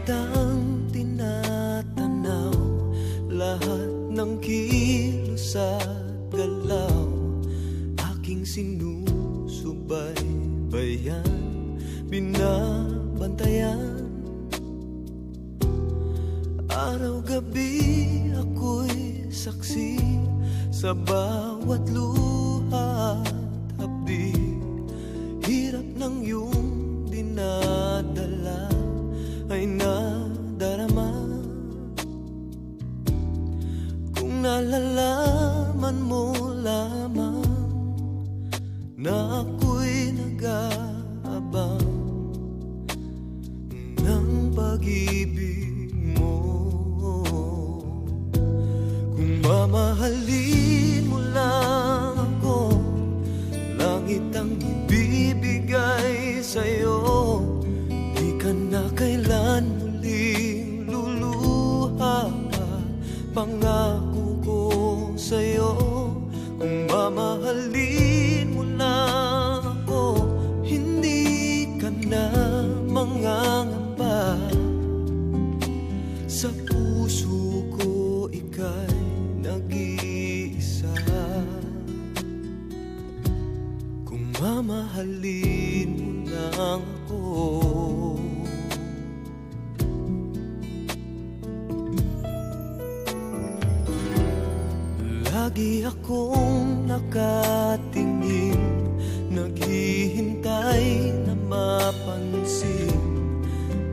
kitang tinatanaw, lahat ng kilos at galaw aking sinusubaybayan, binabantayan. Araw-gabi ako'y saksi sa bawat luha at hapdi. Hirap ng iyong dinadala ay nadarama. Kung nalalaman mo lamang na ako'y nag-aabang ng pag-ibig mo, kung mamahalin mo lang ako, langit ang ibibigay sa'yo. Di ka na kailan muling luluha, pangako ko sa'yo. Kung mamahalin mo lang ako, hindi ka na mangangamba. Sa puso ko ika'y nag-iisa. Kung mamahalin mo lang ako, lagi akong nakatingin, naghihintay na mapansin.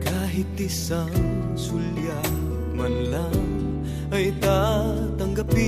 Kahit isang sulyap man lang ay tatanggapin.